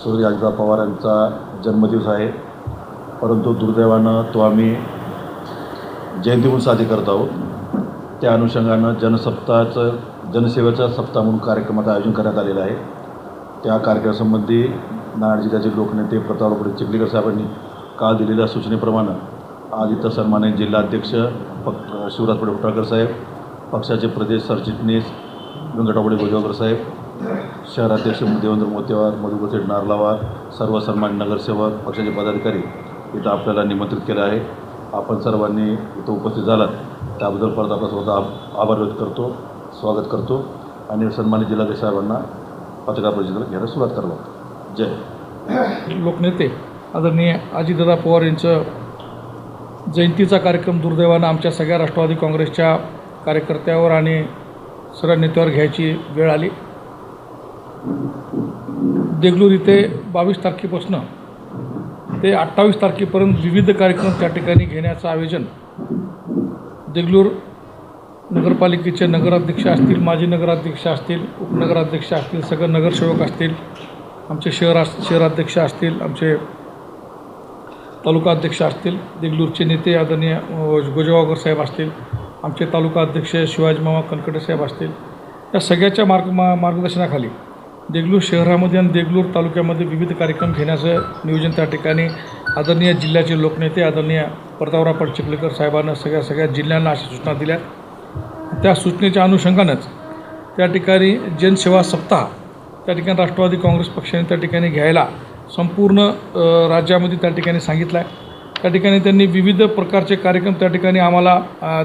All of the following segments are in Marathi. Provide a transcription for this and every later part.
स्वर्गीय अजितदादा पवार यांचा जन्मदिवस आहे, परंतु दुर्दैवानं तो आम्ही जयंती म्हणून साजरी करत आहोत. त्या अनुषंगानं जनसेवेचा सप्ताह म्हणून कार्यक्रमाचं आयोजन करण्यात आलेलं आहे. त्या कार्यक्रमासंबंधी नांदेड जिल्ह्याचे लोकनेते प्रतापराव चिखलीकर साहेबांनी काल दिलेल्या सूचनेप्रमाणे आज इथं सन्माननीय जिल्हाध्यक्ष शिवराज फुटाळकर साहेब, पक्षाचे प्रदेश सरचिटणीस व्यंकटराव गोजगावकर साहेब, शहराध्यक्ष देवेंद्र मोतेवार, मधुकर नारलावार, सर्व सन्मान्य नगरसेवक, पक्षाचे पदाधिकारी इथं आपल्याला निमंत्रित केलं आहे. आपण सर्वांनी इथं उपस्थित झालात त्याबद्दल परत आपला स्वतः आभार व्यक्त करतो, स्वागत करतो आणि सन्मानित जिल्हाध्यक्ष साहेबांना पत्रकार परिषदेला घ्यायला सुरुवात करतो. जय. लोकनेते आदरणीय अजितदादा पवार यांचं जयंतीचा कार्यक्रम दुर्दैवानं आमच्या सगळ्या राष्ट्रवादी काँग्रेसच्या कार्यकर्त्यावर आणि सर्व नेत्यावर घ्यायची वेळ आली. देगलूर इथे 22 तारखेपासून ते 28 तारखेपर्यंत विविध कार्यक्रम त्या ठिकाणी घेण्याचं आयोजन देगलूर नगरपालिकेचे नगराध्यक्ष असतील, माजी नगराध्यक्ष असतील, उपनगराध्यक्ष असतील, सगळे नगरसेवक असतील, आमचे शहराध्यक्ष असतील, आमचे तालुका अध्यक्ष असतील, देगलूरचे नेते आदरणीय गोजगावकर साहेब असतील, आमचे तालुका अध्यक्ष शिवाजी मामा कनकटे साहेब असतील, या सगळ्याच्या मार्गदर्शनाखाली देगलूर शहरामध्ये आणि देगलूर तालुक्यामध्ये विविध कार्यक्रम घेण्याचं नियोजन त्या ठिकाणी आदरणीय जिल्ह्याचे लोकनेते आदरणीय प्रतापराव चिखलीकर साहेबांना सगळ्या जिल्ह्यांना अशा सूचना दिल्या. त्या सूचनेच्या अनुषंगानंच त्या ठिकाणी जनसेवा सप्ताह त्या ठिकाणी राष्ट्रवादी काँग्रेस पक्षाने त्या ठिकाणी घ्यायला संपूर्ण राज्यामध्ये त्या ठिकाणी सांगितलं आहे. त्या ठिकाणी त्यांनी विविध प्रकारचे कार्यक्रम त्या ठिकाणी आम्हाला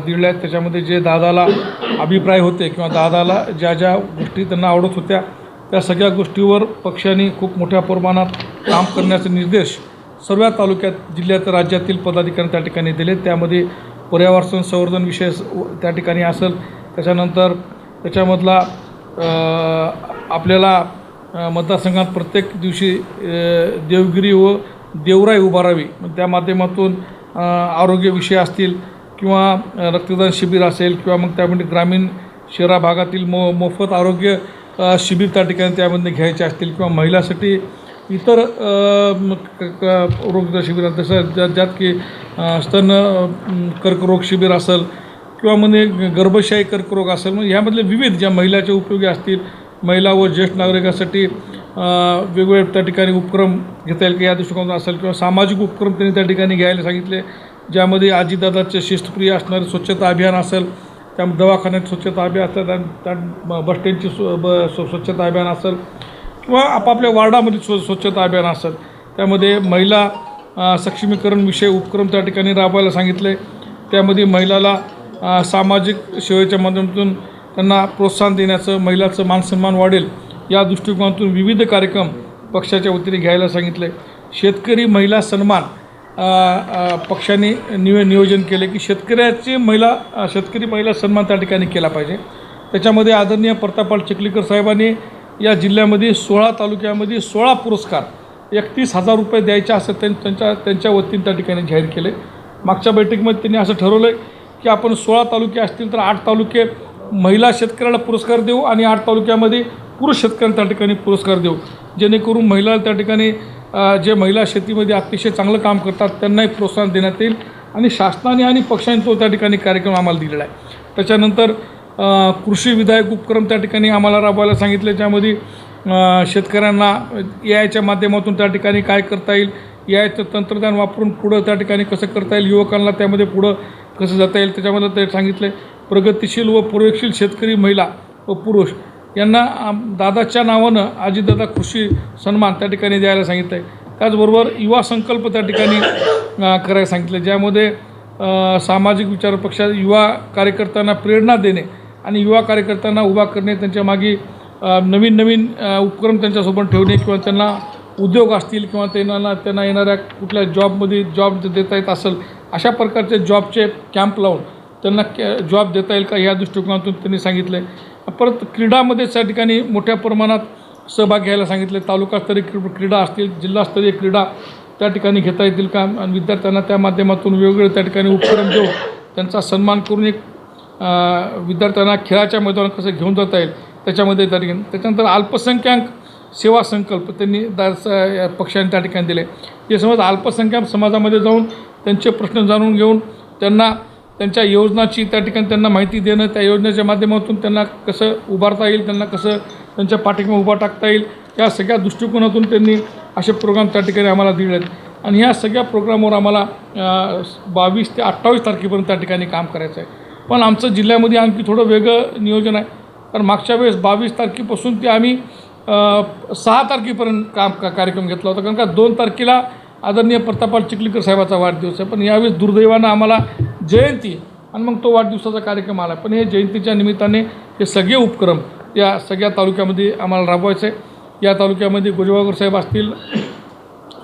दिले आहेत. त्याच्यामध्ये जे दादाला अभिप्राय होते किंवा दादाला ज्या गोष्टी त्यांना आवडत होत्या त्या सगळ्या गोष्टीवर पक्षाने खूप मोठ्या प्रमाणात काम करण्याचे निर्देश सर्व तालुक्यात, जिल्ह्यात, राज्यातील पदाधिकाऱ्यांनी त्या ठिकाणी दिले. त्यामध्ये पर्यावरण संवर्धन विषय त्या ठिकाणी असेल, त्याच्यानंतर त्याच्यामधला आपल्याला मतदारसंघात प्रत्येक दिवशी देवगिरी व देवराई उभारावी, त्या माध्यमातून आरोग्य विषय असतील किंवा रक्तदान शिबिर असेल किंवा मग त्यामध्ये ग्रामीण शहरा भागातील मोफत आरोग्य शिबिर त्या ठिकाणी त्यामध्ये घ्यायचे असतील किंवा महिलांसाठी इतर रोग शिबिर जसं ज्यात की स्तन कर्करोग शिबिर असेल किंवा म्हणजे गर्भाशय कर्करोग असेल, म्हणजे ह्यामधले विविध ज्या महिलाच्या उपयोगी असतील, महिला व ज्येष्ठ नागरिकांसाठी वेगवेगळे त्या ठिकाणी उपक्रम घेता येईल की या दृष्टिकोनातून असेल किंवा सामाजिक उपक्रम त्यांनी त्या ठिकाणी घ्यायला सांगितले, ज्यामध्ये आजीदादाचे शिस्तप्रिय असणारे स्वच्छता अभियान असेल, त्यामध्ये दवाखान्यात स्वच्छता अभियान असतात, त्या बसस्टँडची स्वच्छता अभियान असेल किंवा आपापल्या वार्डामध्ये स्वच्छता अभियान असेल, त्यामध्ये महिला सक्षमीकरण विषय उपक्रम त्या ठिकाणी राबवायला सांगितले. त्यामध्ये महिलाला सामाजिक सेवेच्या माध्यमातून त्यांना प्रोत्साहन देण्याचं, महिलाचं मानसन्मान वाढेल या दृष्टिकोनातून विविध कार्यक्रम पक्षाच्या वतीने घ्यायला सांगितले. शेतकरी महिला सन्मान पक्षाने नियोजन केले की शेतकरी महिला सन्मान त्या ठिकाणी केला पाहिजे. त्याच्यामध्ये आदरणीय प्रतापराव चिखलीकर साहेबांनी या जिल्ह्यामध्ये 16 तालुक्यामध्ये 16 पुरस्कार 31,000 रुपये द्यायचे असं त्यांच्या वतीने त्या ठिकाणी जाहीर केले. मागच्या बैठकीमध्ये त्यांनी असं ठरवलं की आपण 16 तालुके असतील तर 8 तालुके महिला शेतकऱ्याला पुरस्कार देऊ आणि 8 तालुक्यामध्ये पुरुष शेतकऱ्यांना त्या ठिकाणी पुरस्कार देऊ, जेणेकरून महिला त्या ठिकाणी जे महिला शेतीमध्ये अतिशय चांगलं काम करतात त्यांनाही प्रोत्साहन देण्यात येईल आणि शासनाने आणि पक्षाने तो त्या ठिकाणी कार्यक्रम आम्हाला दिलेला आहे. त्याच्यानंतर कृषी विधायक उपक्रम त्या ठिकाणी आम्हाला राबवायला सांगितले, ज्यामध्ये शेतकऱ्यांना AIच्या माध्यमातून त्या ठिकाणी काय करता येईल, AIचं तंत्रज्ञान वापरून पुढं त्या ठिकाणी कसं करता येईल, युवकांना त्यामध्ये पुढं कसं जाता येईल त्याच्यामध्ये ते सांगितले. प्रगतिशील व प्रयोगशील शेतकरी महिला व पुरुष यांना दादाच्या नावानं अजितदादा कृषी सन्मान त्या ठिकाणी द्यायला सांगितलं आहे. त्याचबरोबर युवा संकल्प त्या ठिकाणी करायला सांगितले, ज्यामध्ये सामाजिक विचार पक्षात युवा कार्यकर्त्यांना प्रेरणा देणे आणि युवा कार्यकर्त्यांना उभा करणे, त्यांच्या मागे नवीन उपक्रम त्यांच्यासोबत ठेवणे किंवा त्यांना उद्योग असतील किंवा त्यांना येणाऱ्या कुठल्या जॉब देता येत असेल अशा प्रकारचे जॉबचे कॅम्प लावून त्यांना जॉब देता येईल का या दृष्टिकोनातून त्यांनी सांगितलं आहे. परत क्रीडामध्ये त्या ठिकाणी मोठ्या प्रमाणात सहभाग घ्यायला सांगितले. तालुकास्तरीय क्रीडा असतील, जिल्हास्तरीय क्रीडा त्या ठिकाणी घेता येतील का आणि विद्यार्थ्यांना त्या माध्यमातून वेगवेगळे त्या ठिकाणी उपक्रम देऊन त्यांचा सन्मान करून एक विद्यार्थ्यांना खेळाच्या मैदानात कसं घेऊन जाता येईल त्याच्यामध्ये त्या ठिकाणी. त्याच्यानंतर अल्पसंख्याक सेवा संकल्प त्यांनी पक्षाने त्या ठिकाणी दिले. ते समज अल्पसंख्याक समाजामध्ये जाऊन त्यांचे प्रश्न जाणून घेऊन त्यांना त्यांच्या योजनाची त्या ठिकाणी त्यांना माहिती देणं, त्या योजनेच्या माध्यमातून त्यांना कसं उभारता येईल, त्यांना कसं त्यांच्या पाठीमागे उभा टाकता येईल, या सगळ्या दृष्टिकोनातून त्यांनी असे प्रोग्राम त्या ठिकाणी आम्हाला दिले आहेत. आणि ह्या सगळ्या प्रोग्रामवर आम्हाला 22 ते 28 तारखेपर्यंत त्या ठिकाणी काम करायचं आहे. पण आमचं जिल्ह्यामध्ये आणखी थोडं वेगळं नियोजन आहे. कारण मागच्या वेळेस 22 तारखेपासून ते आम्ही 6 तारखेपर्यंत कार्यक्रम घेतला होता. कारण का 2 तारखेला आदरणीय प्रतापराव चिखलीकर साहेबाचा वाढदिवस आहे. पण यावेळेस दुर्दैवानं आम्हाला जयंती आणि मग तो वाढदिवसाचा कार्यक्रम आला. पण हे जयंतीच्या निमित्ताने हे सगळे उपक्रम या सगळ्या तालुक्यामध्ये आम्हाला राबवायचं आहे. या तालुक्यामध्ये गोजवागर साहेब असतील,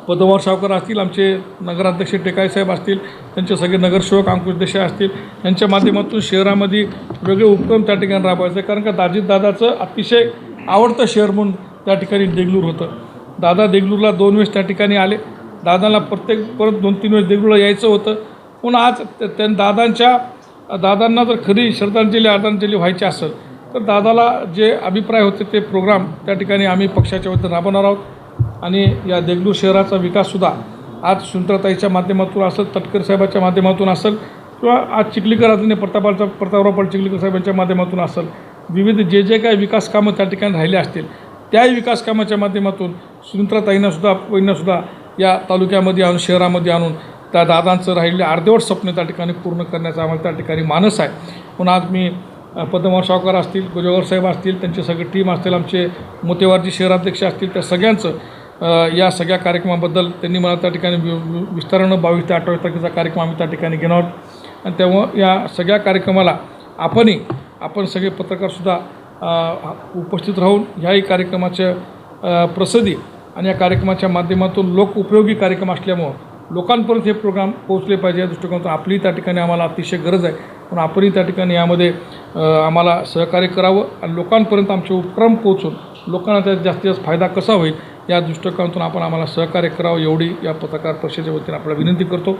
पद्मवार सावकर असतील, आमचे नगराध्यक्ष टेकाळे साहेब असतील, त्यांचे सगळे नगरसेवक अंकुश देसाई असतील, यांच्या माध्यमातून शहरामध्ये वेगळे उपक्रम त्या ठिकाणी राबवायचे. कारण का दादाचं अतिशय आवडतं शहर म्हणून त्या ठिकाणी देगलूर होतं. दादा देगलूरला 2 वेळेस त्या ठिकाणी आले. दादाला परत 2-3 वेळेस देगलूरला यायचं होतं. पण आज दादांना जर खरी आदरांजली व्हायची असेल तर दादाला जे अभिप्राय होते ते प्रोग्राम त्या ठिकाणी आम्ही पक्षाच्या वतीने राबवणार आहोत. आणि या देगलूर शहराचा विकाससुद्धा आज सुंदरताईच्या माध्यमातून असेल, तटकर साहेबाच्या माध्यमातून असेल, किंवा आज चिखलीकर आदरणीय प्रतापराव पाटील चिखलीकर साहेबांच्या माध्यमातून असेल, विविध जे काही विकास कामं त्या ठिकाणी राहिले असतील त्याही विकास कामाच्या माध्यमातून सुनीत्राताईंनासुद्धा या तालुक्यामध्ये आणून, शहरामध्ये आणून त्या दादांचं राहिलेले अर्धवट स्वप्न त्या ठिकाणी पूर्ण करण्याचा आम्हाला त्या ठिकाणी मानस आहे. म्हणून आज मी पद्मवार सावकार असतील, गोजवागर साहेब असतील, त्यांची सगळी टीम असतील, आमचे मोतेवारजी शहराध्यक्ष असतील, त्या सगळ्यांचं या सगळ्या कार्यक्रमाबद्दल त्यांनी मला त्या ठिकाणी विस्तारानं 22 ते 28 तारखेचा कार्यक्रम आम्ही त्या ठिकाणी घेणार आहोत. आणि तेव्हा या सगळ्या कार्यक्रमाला आपण सगळे पत्रकारसुद्धा उपस्थित राहून ह्याही कार्यक्रमाच्या प्रसिद्धी आणि या कार्यक्रमाच्या माध्यमातून लोक उपयोगी कार्यक्रम असल्यामुळं लोकांपर्यंत हे प्रोग्राम पोहोचले पाहिजे या दृष्टिकोनातून आपली त्या ठिकाणी आम्हाला अतिशय गरज आहे. पण आपणही त्या ठिकाणी यामध्ये आम्हाला सहकार्य करावं आणि लोकांपर्यंत आमचे उपक्रम पोहोचून लोकांना त्याचा जास्तीत जास्त फायदा कसा होईल या दृष्टिकोनातून आपण आम्हाला सहकार्य करावं, एवढी या पत्रकार परिषदेच्या वतीने आपल्याला विनंती करतो.